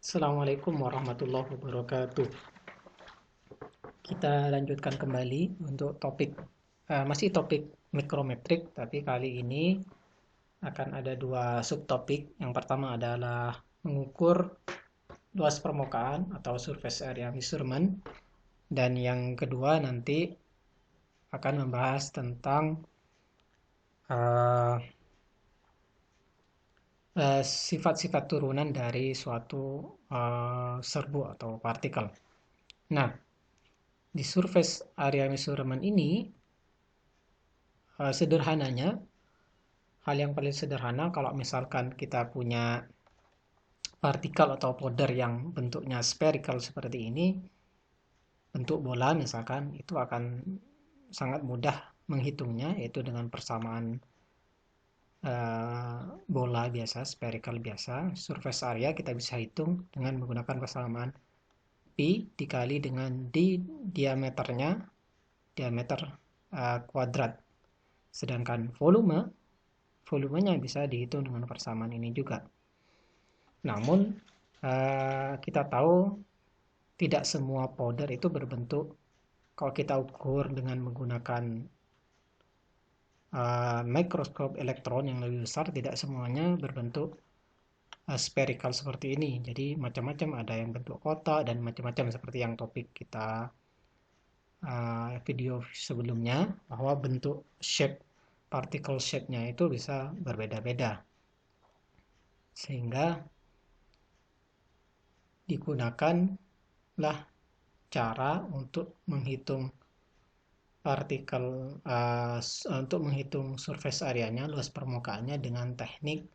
Assalamualaikum warahmatullahi wabarakatuh. Kita lanjutkan kembali untuk masih topik mikrometrik, tapi kali ini akan ada dua subtopik. Yang pertama adalah mengukur luas permukaan atau surface area measurement, dan yang kedua nanti akan membahas tentang uh, sifat-sifat turunan dari suatu serbu atau partikel. Nah, di surface area measurement ini, sederhananya, hal yang paling sederhana kalau misalkan kita punya partikel atau powder yang bentuknya spherical seperti ini, bentuk bola misalkan, itu akan sangat mudah menghitungnya, yaitu dengan persamaan bola biasa, spherical biasa. Surface area kita bisa hitung dengan menggunakan persamaan Pi dikali dengan diameternya, diameter kuadrat. Sedangkan volumenya bisa dihitung dengan persamaan ini juga. Namun kita tahu tidak semua powder itu berbentuk, kalau kita ukur dengan menggunakan mikroskop elektron yang lebih besar, tidak semuanya berbentuk spherical seperti ini. Jadi macam-macam, ada yang bentuk kotak dan macam-macam seperti yang topik kita video sebelumnya, bahwa bentuk particle shape-nya itu bisa berbeda-beda, sehingga digunakanlah cara untuk menghitung partikel untuk menghitung surface area-nya, luas permukaannya, dengan teknik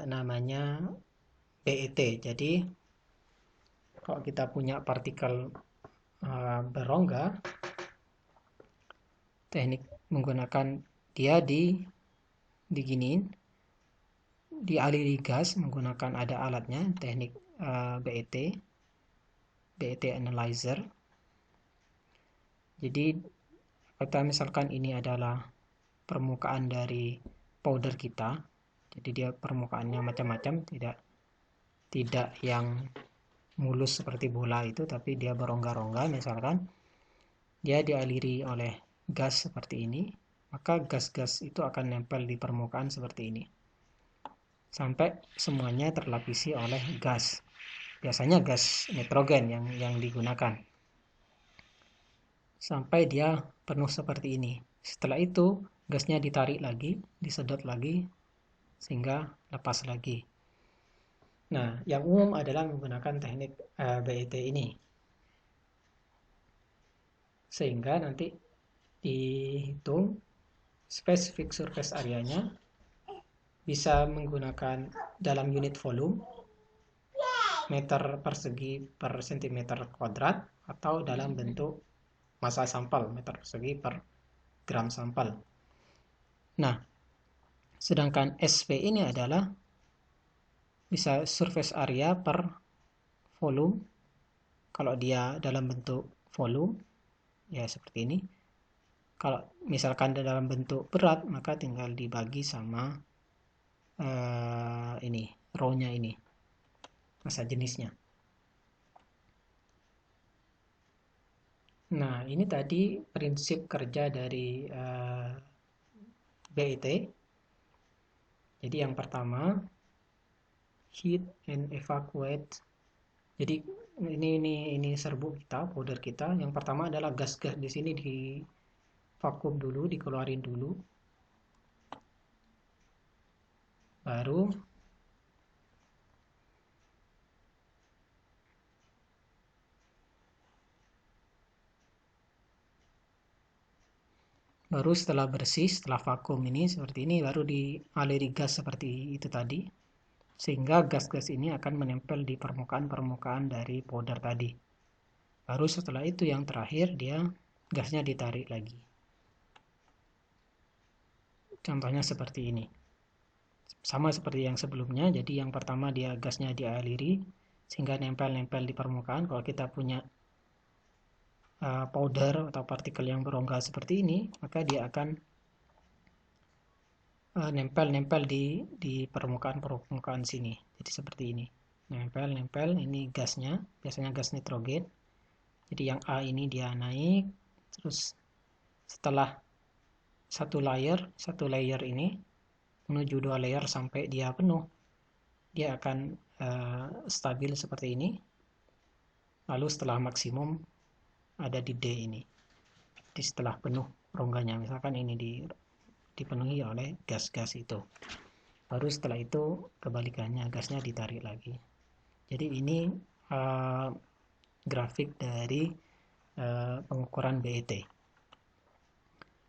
namanya BET. Jadi kalau kita punya partikel berongga, teknik menggunakan dia diginiin, dialiri gas menggunakan, ada alatnya, teknik BET analyzer. Jadi kita misalkan ini adalah permukaan dari powder kita, jadi dia permukaannya macam-macam, tidak yang mulus seperti bola itu, tapi dia berongga-rongga. Misalkan dia dialiri oleh gas seperti ini, maka gas-gas itu akan nempel di permukaan seperti ini sampai semuanya terlapisi oleh gas. Biasanya gas nitrogen yang digunakan sampai dia penuh seperti ini. Setelah itu gasnya ditarik lagi, disedot lagi, sehingga lepas lagi. Nah, yang umum adalah menggunakan teknik BET ini, sehingga nanti dihitung spesifik surface area-nya bisa menggunakan dalam unit volume, meter persegi per sentimeter kuadrat, atau dalam bentuk massa sampel, meter persegi per gram sampel. Nah, sedangkan SP ini adalah bisa surface area per volume. Kalau dia dalam bentuk volume, ya seperti ini. Kalau misalkan dalam bentuk berat, maka tinggal dibagi sama ini, row-nya ini, massa jenisnya. Nah, ini tadi prinsip kerja dari BET. Jadi yang pertama, heat and evacuate. Jadi ini serbu kita, powder kita. Yang pertama adalah gas-gas di sini di vakum dulu, dikeluarin dulu. Baru setelah bersih, setelah vakum ini seperti ini, baru dialiri gas seperti itu tadi, sehingga gas-gas ini akan menempel di permukaan-permukaan dari powder tadi. Baru setelah itu yang terakhir, dia gasnya ditarik lagi. Contohnya seperti ini. Sama seperti yang sebelumnya, jadi yang pertama dia gasnya dialiri sehingga nempel-nempel di permukaan. Kalau kita punya powder atau partikel yang berongga seperti ini, maka dia akan nempel-nempel di permukaan sini. Jadi seperti ini. nempel, ini gasnya, biasanya gas nitrogen. Jadi yang A ini dia naik, terus setelah satu layer ini menuju 2 layer sampai dia penuh, dia akan stabil seperti ini. Lalu setelah maksimum ada di D ini. Jadi setelah penuh rongganya, misalkan ini dipenuhi oleh gas-gas itu. Baru setelah itu kebalikannya, gasnya ditarik lagi. Jadi ini grafik dari pengukuran BET.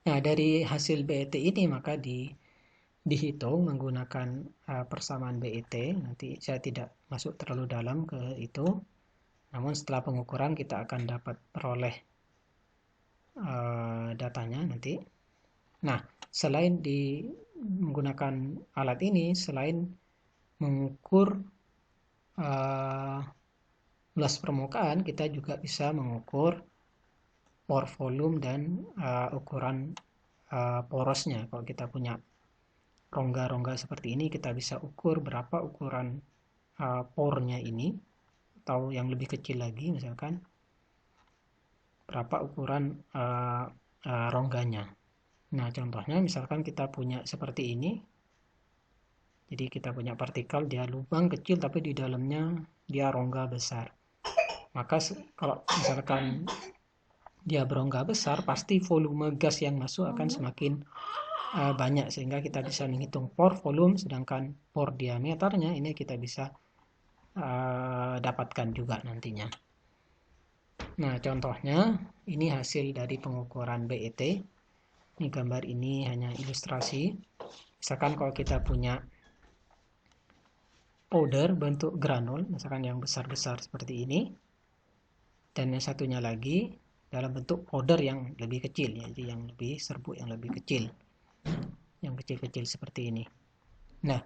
Nah, dari hasil BET ini maka dihitung menggunakan persamaan BET. Nanti saya tidak masuk terlalu dalam ke itu. Namun setelah pengukuran kita akan dapat peroleh datanya nanti. Nah, selain menggunakan alat ini, selain mengukur luas permukaan, kita juga bisa mengukur pore volume dan ukuran porosnya. Kalau kita punya rongga-rongga seperti ini, kita bisa ukur berapa ukuran pornya ini, atau yang lebih kecil lagi misalkan berapa ukuran rongganya. Nah, contohnya misalkan kita punya seperti ini. Jadi kita punya partikel, dia lubang kecil tapi di dalamnya dia rongga besar. Maka kalau misalkan dia berongga besar, pasti volume gas yang masuk akan semakin banyak, sehingga kita bisa menghitung pore volume, sedangkan pore diameternya ini kita bisa dapatkan juga nantinya. Nah, contohnya ini hasil dari pengukuran BET. Ini gambar ini hanya ilustrasi. Misalkan kalau kita punya powder bentuk granul, misalkan yang besar-besar seperti ini, dan yang satunya lagi dalam bentuk powder yang lebih kecil, jadi yang lebih serbuk, yang lebih kecil, yang kecil-kecil seperti ini. Nah,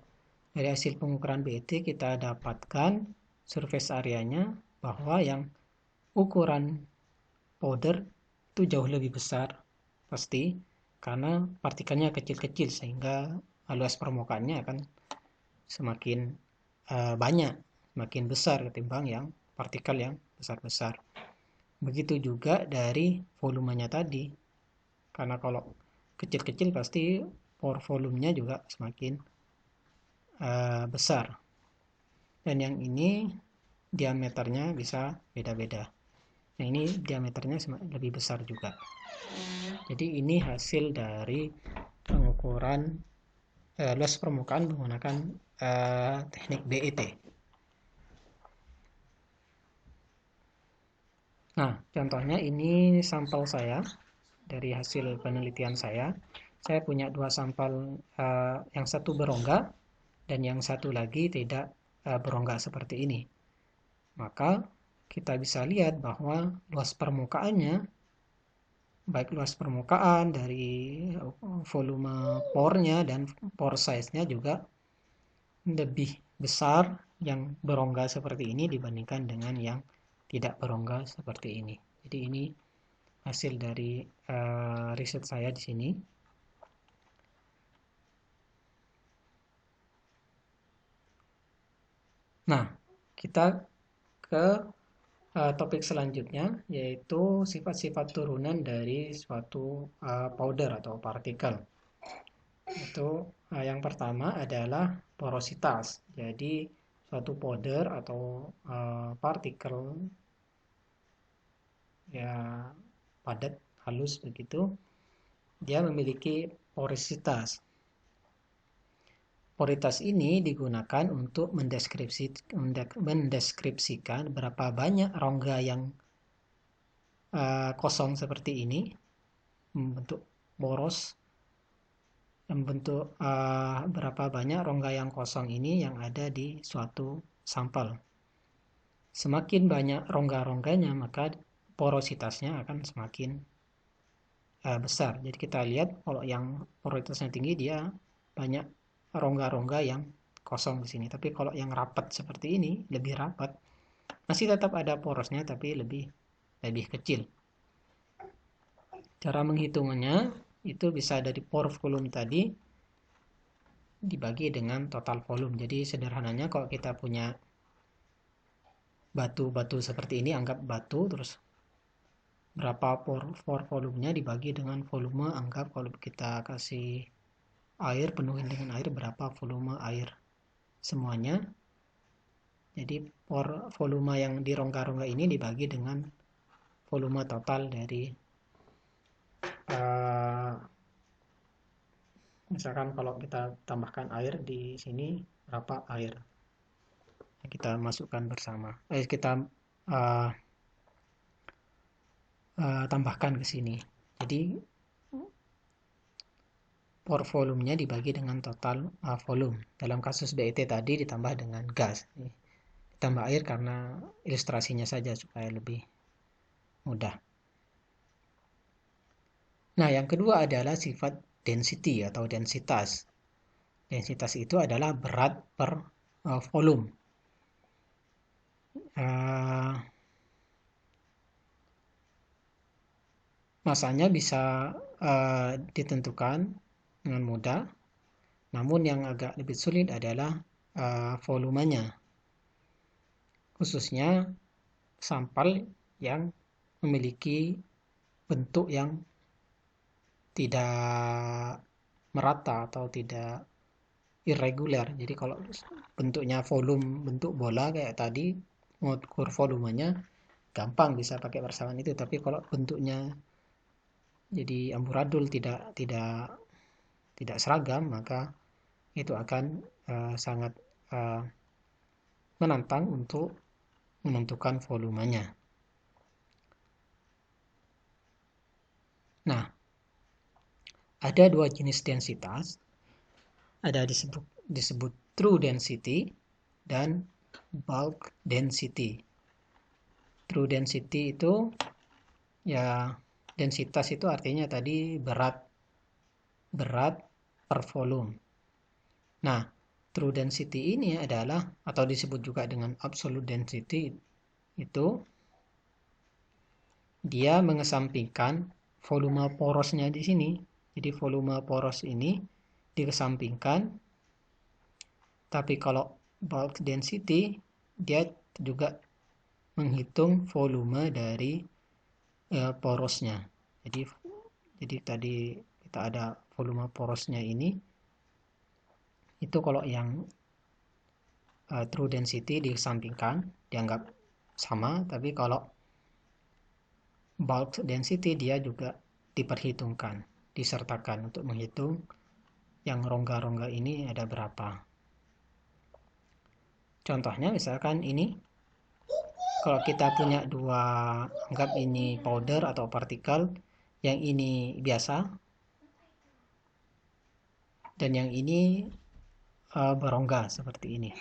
dari hasil pengukuran BET kita dapatkan surface areanya bahwa yang ukuran powder itu jauh lebih besar pasti, karena partikelnya kecil-kecil, sehingga luas permukaannya akan semakin banyak, semakin besar ketimbang yang partikel yang besar-besar. Begitu juga dari volumenya tadi, karena kalau kecil-kecil pasti pore volumenya juga semakin besar. Dan yang ini diameternya bisa beda-beda. Nah, ini diameternya lebih besar juga. Jadi ini hasil dari pengukuran luas permukaan menggunakan teknik BET. Nah, contohnya ini sampel saya dari hasil penelitian saya. Saya punya 2 sampel, yang satu berongga dan yang satu lagi tidak berongga seperti ini. Maka kita bisa lihat bahwa luas permukaannya, baik luas permukaan dari volume pornya dan pore size-nya juga lebih besar yang berongga seperti ini dibandingkan dengan yang tidak berongga seperti ini. Jadi ini hasil dari riset saya di sini. Nah, kita ke topik selanjutnya, yaitu sifat-sifat turunan dari suatu powder atau partikel. Itu yang pertama adalah porositas. Jadi suatu powder atau partikel ya padat, halus begitu, dia memiliki porositas. Porositas ini digunakan untuk mendeskripsikan berapa banyak rongga yang kosong seperti ini, membentuk poros, membentuk berapa banyak rongga yang kosong ini yang ada di suatu sampel. Semakin banyak rongga-rongganya, maka porositasnya akan semakin besar. Jadi kita lihat kalau yang porositasnya tinggi, dia banyak rongga-rongga yang kosong di sini. Tapi kalau yang rapat seperti ini, lebih rapat, masih tetap ada porosnya tapi lebih kecil. Cara menghitungnya itu bisa dari pore volume tadi dibagi dengan total volume. Jadi sederhananya kalau kita punya batu-batu seperti ini, anggap batu, terus berapa pore volumenya dibagi dengan volume, anggap kalau kita kasih air, penuhin dengan air, berapa volume air semuanya. Jadi volume yang di rongga-rongga ini dibagi dengan volume total dari misalkan kalau kita tambahkan air di sini, berapa air kita masukkan bersama, kita tambahkan ke sini. Jadi pore volumenya dibagi dengan total volume. Dalam kasus BET tadi ditambah dengan gas. Ditambah air karena ilustrasinya saja supaya lebih mudah. Nah, yang kedua adalah sifat density atau densitas. Densitas itu adalah berat per volume. Masanya bisa ditentukan dengan mudah, namun yang agak lebih sulit adalah volumenya, khususnya sampel yang memiliki bentuk yang tidak merata atau tidak irregular. Jadi kalau bentuknya volume bentuk bola kayak tadi, mengukur volumenya gampang bisa pakai persamaan itu. Tapi kalau bentuknya jadi amburadul, tidak seragam, maka itu akan sangat menantang untuk menentukan volumenya. Nah, ada dua jenis densitas. Ada disebut true density dan bulk density. True density itu ya, densitas itu artinya tadi berat per volume. Nah, true density ini adalah, atau disebut juga dengan absolute density, itu dia mengesampingkan volume porosnya di sini. Jadi volume poros ini dikesampingkan. Tapi kalau bulk density, dia juga menghitung volume dari porosnya. Jadi tadi kita ada volume porosnya ini. Itu kalau yang true density dikesampingkan, dianggap sama. Tapi kalau bulk density dia juga diperhitungkan, disertakan untuk menghitung yang rongga-rongga ini ada berapa. Contohnya misalkan ini, kalau kita punya dua, anggap ini powder atau partikel, yang ini biasa dan yang ini berongga seperti ini.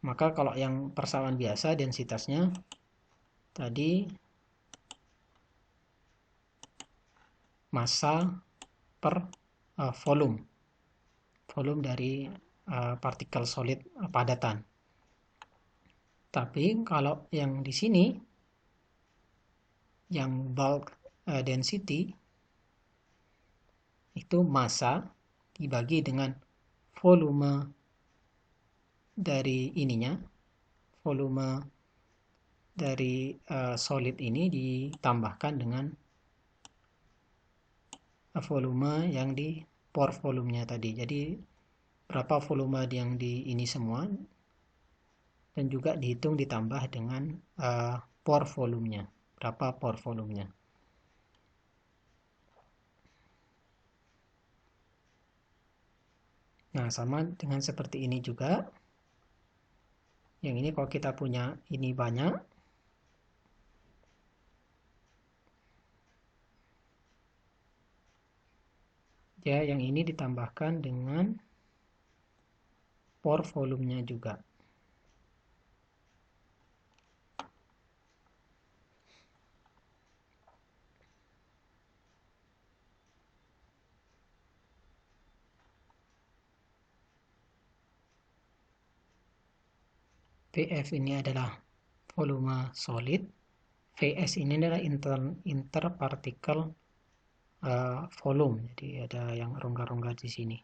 Maka kalau yang persamaan biasa, densitasnya tadi massa per volume dari partikel solid padatan. Tapi kalau yang di sini, yang bulk density, itu massa dibagi dengan volume dari ininya, volume dari solid ini ditambahkan dengan volume yang di pore volumenya tadi. Jadi berapa volume yang di ini semua, dan juga dihitung ditambah dengan pore volumenya, berapa pore volumenya. Nah, sama dengan seperti ini juga. Yang ini kalau kita punya ini banyak, ya yang ini ditambahkan dengan pore volumenya juga. VF ini adalah volume solid, VS ini adalah interpartikel volume. Jadi ada yang rongga-rongga di sini,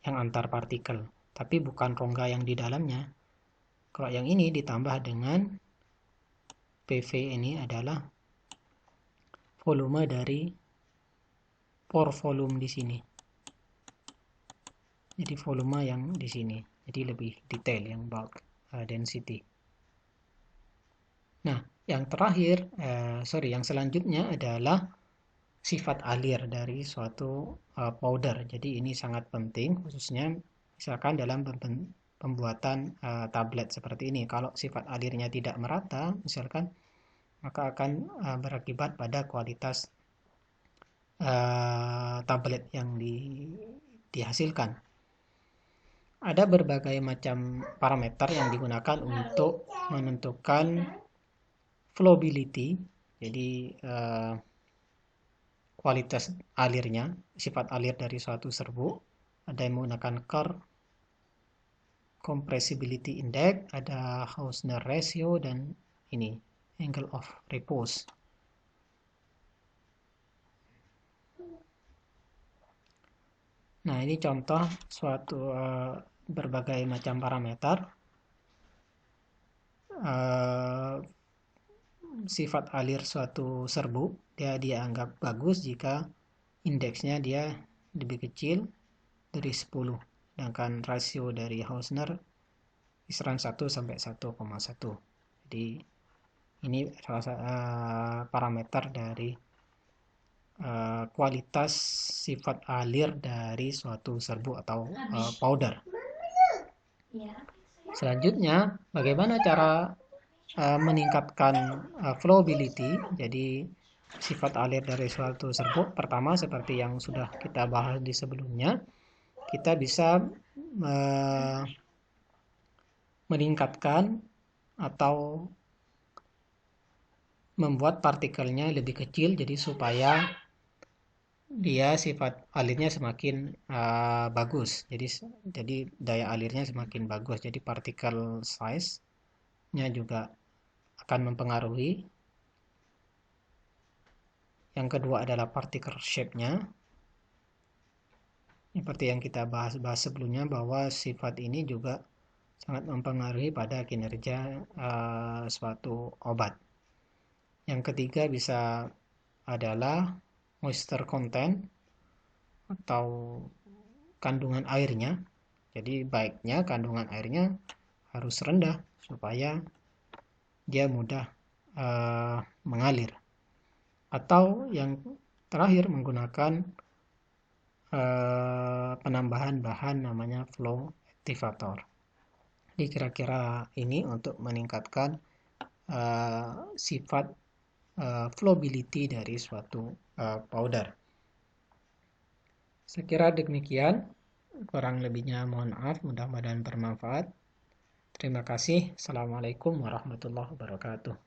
yang antar partikel, tapi bukan rongga yang di dalamnya. Kalau yang ini ditambah dengan PV ini adalah volume dari pore volume di sini. Jadi volume yang di sini. Jadi lebih detail yang bulk density. Nah, yang terakhir, yang selanjutnya adalah sifat alir dari suatu powder. Jadi ini sangat penting, khususnya misalkan dalam pembuatan tablet seperti ini. Kalau sifat alirnya tidak merata, misalkan, maka akan berakibat pada kualitas tablet yang dihasilkan. Ada berbagai macam parameter yang digunakan untuk menentukan flowability, jadi kualitas alirnya, sifat alir dari suatu serbuk. Ada yang menggunakan Kerr compressibility index, ada Hausner ratio, dan ini angle of repose. Nah, ini contoh suatu berbagai macam parameter. Sifat alir suatu serbuk dia dianggap bagus jika indeksnya dia lebih kecil dari 10, sedangkan rasio dari Hausner kisaran 1 sampai 1,1. Jadi ini salah satu parameter dari kualitas sifat alir dari suatu serbuk atau powder. Selanjutnya, bagaimana cara meningkatkan flowability, jadi sifat alir dari suatu serbuk? Pertama, seperti yang sudah kita bahas di sebelumnya, kita bisa meningkatkan atau membuat partikelnya lebih kecil, jadi supaya dia sifat alirnya semakin bagus. Jadi daya alirnya semakin bagus. Jadi partikel size-nya juga akan mempengaruhi. Yang kedua adalah particle shape-nya. Seperti yang kita bahas sebelumnya, bahwa sifat ini juga sangat mempengaruhi pada kinerja suatu obat. Yang ketiga bisa adalah moisture content atau kandungan airnya. Jadi baiknya kandungan airnya harus rendah supaya dia mudah mengalir. Atau yang terakhir menggunakan penambahan bahan namanya flow activator. Jadi kira-kira ini untuk meningkatkan sifat flowability dari suatu powder. Saya kira demikian, kurang lebihnya mohon maaf, mudah-mudahan bermanfaat. Terima kasih. Assalamualaikum warahmatullahi wabarakatuh.